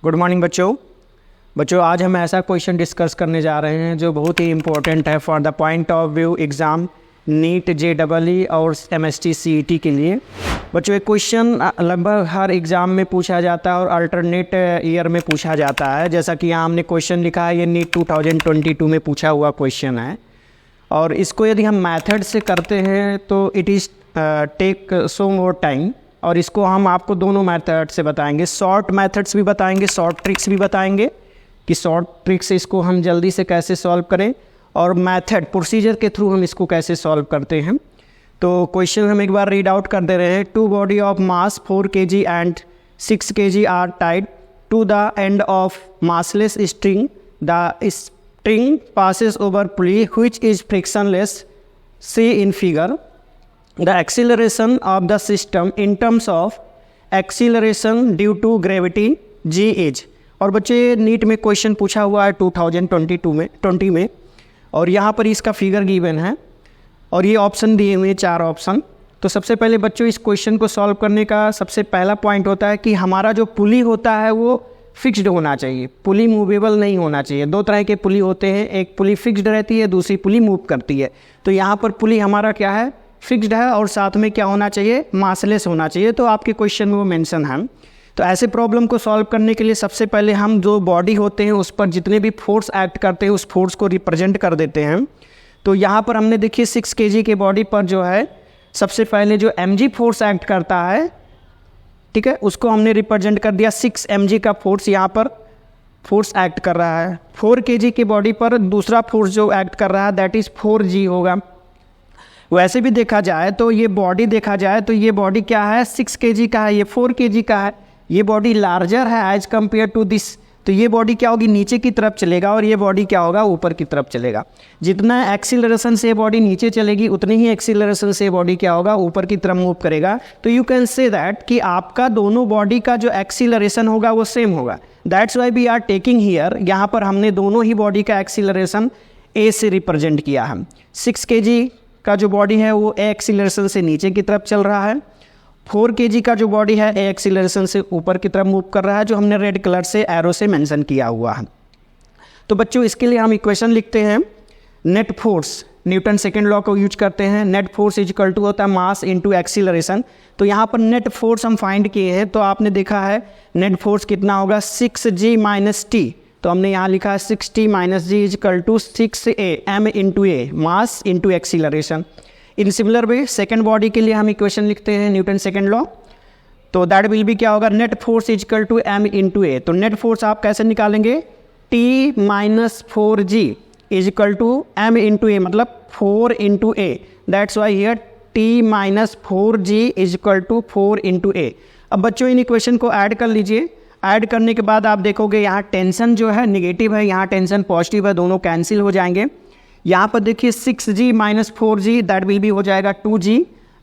Good morning बच्चों आज हम ऐसा क्वेश्चन डिस्कस करने जा रहे हैं जो बहुत ही इम्पोर्टेंट है for the point of view exam NEET JEE और MST CET के लिए। बच्चों एक क्वेश्चन लगभग हर एग्ज़ाम में पूछा जाता है और अल्टरनेट ईयर में पूछा जाता है। जैसा कि यहाँ हमने क्वेश्चन लिखा है, ये नीट 2022 में पूछा हुआ क्वेश्चन है और इसको यदि हम मेथड से करते हैं तो it is take so more time. और इसको हम आपको दोनों मेथड से बताएंगे, शॉर्ट मेथड्स भी बताएंगे, शॉर्ट ट्रिक्स भी बताएंगे कि शॉर्ट ट्रिक से इसको हम जल्दी से कैसे सॉल्व करें और मेथड प्रोसीजर के थ्रू हम इसको कैसे सॉल्व करते हैं। तो क्वेश्चन हम एक बार रीड आउट कर दे रहे हैं। 2 body of mass 4 kg and 6 kg are tied to the end of massless string. The string passes over pulley which is frictionless, see in figure. The acceleration of the system in terms of acceleration due to gravity g is। और बच्चे NEET में question पूछा हुआ है 2020 में और यहाँ पर इसका फिगर गिवन है और ये ऑप्शन दिए हुए हैं 4 ऑप्शन। तो सबसे पहले बच्चों इस क्वेश्चन को सॉल्व करने का सबसे पहला पॉइंट होता है कि हमारा जो पुली होता है वो फिक्स्ड होना चाहिए, पुली मूवेबल नहीं होना चाहिए। 2 तरह के पुली होते हैं, एक पुली फिक्स्ड रहती है, दूसरी पुली मूव करती है। तो यहाँ पर पुली हमारा क्या है, फिक्स्ड है और साथ में क्या होना चाहिए, मासलेस होना चाहिए। तो आपके क्वेश्चन में वो मेंशन है। तो ऐसे प्रॉब्लम को सॉल्व करने के लिए सबसे पहले हम जो बॉडी होते हैं उस पर जितने भी फोर्स एक्ट करते हैं उस फोर्स को रिप्रेजेंट कर देते हैं। तो यहाँ पर हमने देखिए 6 kg के बॉडी पर जो है सबसे पहले जो mg फोर्स एक्ट करता है, ठीक है, उसको हमने रिप्रेजेंट कर दिया 6 mg का फोर्स यहाँ पर फोर्स एक्ट कर रहा है। 4 kg के बॉडी पर दूसरा फोर्स जो एक्ट कर रहा है दैट इज़ 4g होगा। वैसे भी देखा जाए तो ये बॉडी देखा जाए तो ये बॉडी क्या है, 6 kg का है, ये 4 kg का है। ये बॉडी लार्जर है एज कम्पेयर टू दिस। तो ये बॉडी क्या होगी, नीचे की तरफ चलेगा और ये बॉडी क्या होगा, ऊपर की तरफ चलेगा। जितना एक्सीलरेशन से बॉडी नीचे चलेगी उतनी ही एक्सीलरेशन से बॉडी क्या होगा, ऊपर की तरफ मूव करेगा। तो यू कैन से दैट कि आपका दोनों बॉडी का जो एक्सीलरेशन होगा वो सेम होगा। That's why we are taking here, यहाँ पर हमने दोनों ही बॉडी का एक्सीलरेशन ए से रिप्रेजेंट किया है। 6 kg का जो बॉडी है वो ए एक्सीलरेशन से नीचे की तरफ चल रहा है, 4 kg का जो बॉडी है ए एक्सीलरेशन से ऊपर की तरफ मूव कर रहा है, जो हमने रेड कलर से एरो से मेंशन किया हुआ है। तो बच्चों इसके लिए हम इक्वेशन लिखते हैं, net force Newton second law को यूज करते हैं। Net force is equal to होता है मास इनटू एक्सीलरेशन। तो यहाँ पर नेट फोर्स हम फाइंड किए हैं तो आपने देखा है नेट फोर्स कितना होगा, 6g माइनस टी। तो हमने यहाँ लिखा है 6t minus g is equal to 6a m into a, mass into acceleration. In similar way second body के लिए हम इक्वेशन लिखते हैं न्यूटन सेकेंड लॉ। तो दैट विल बी क्या होगा, net force is equal to m into a. तो net force आप कैसे निकालेंगे, t minus 4g is equal to m into a, मतलब 4 into a. That's why here t minus 4g is equal to 4 into ए। अब बच्चों in equation को add कर लीजिए। ऐड करने के बाद आप देखोगे यहाँ टेंशन जो है निगेटिव है, यहाँ टेंशन पॉजिटिव है, दोनों कैंसिल हो जाएंगे। यहाँ पर देखिए 6g minus 4g that will भी हो जाएगा 2g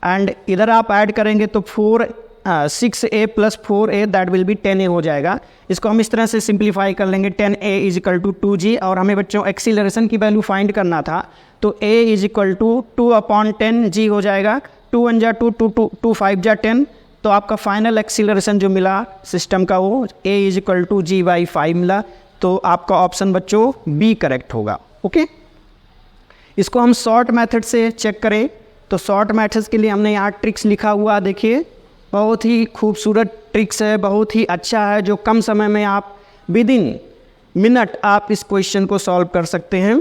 एंड इधर आप ऐड करेंगे तो 6a plus 4a that will B 10a हो जाएगा। इसको हम इस तरह से सिंप्लीफाई कर लेंगे, 10a is equal to 2g। और हमें बच्चों एक्सीलरेशन की वैल्यू फाइंड करना था तो a is equal to 2/10g हो जाएगा। 2 1 जा 2, 2 5 जा 10। तो आपका फाइनल एक्सीलरेशन जो मिला सिस्टम का वो a is equal to g/5 मिला। तो आपका ऑप्शन बच्चों बी करेक्ट होगा। ओके, इसको हम शॉर्ट मेथड से चेक करें तो शॉर्ट मेथड्स के लिए हमने यहाँ ट्रिक्स लिखा हुआ, देखिए बहुत ही खूबसूरत ट्रिक्स है, बहुत ही अच्छा है, जो कम समय में आप विदिन मिनट आप इस क्वेश्चन को सॉल्व कर सकते हैं।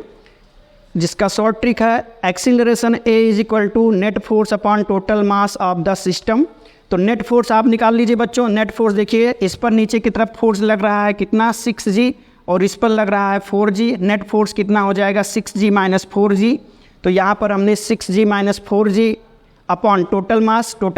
जिसका शॉर्ट ट्रिक है acceleration a is equal to net force upon total mass of the system. तो नेट फोर्स आप निकाल लीजिए बच्चों। नेट फोर्स देखिए इस पर नीचे की तरफ फोर्स लग रहा है कितना, 6g, और इस पर लग रहा है 4g। नेट फोर्स कितना हो जाएगा, 6g माइनस 4g। तो यहाँ पर हमने 6g minus 4g upon total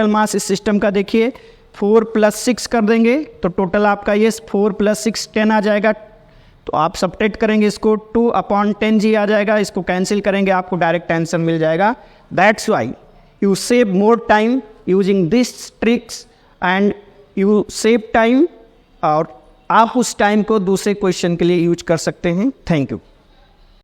मास इस सिस्टम का देखिए 4 प्लस 6 कर देंगे तो टोटल आपका ये 4 प्लस 6 10 आ जाएगा। तो आप सब्ट्रैक्ट करेंगे इसको 2/10g आ जाएगा, इसको कैंसिल करेंगे आपको डायरेक्ट आंसर मिल जाएगा। That's why you save more time using these tricks and you save time और आप उस टाइम को दूसरे क्वेश्चन के लिए यूज कर सकते हैं। Thank you.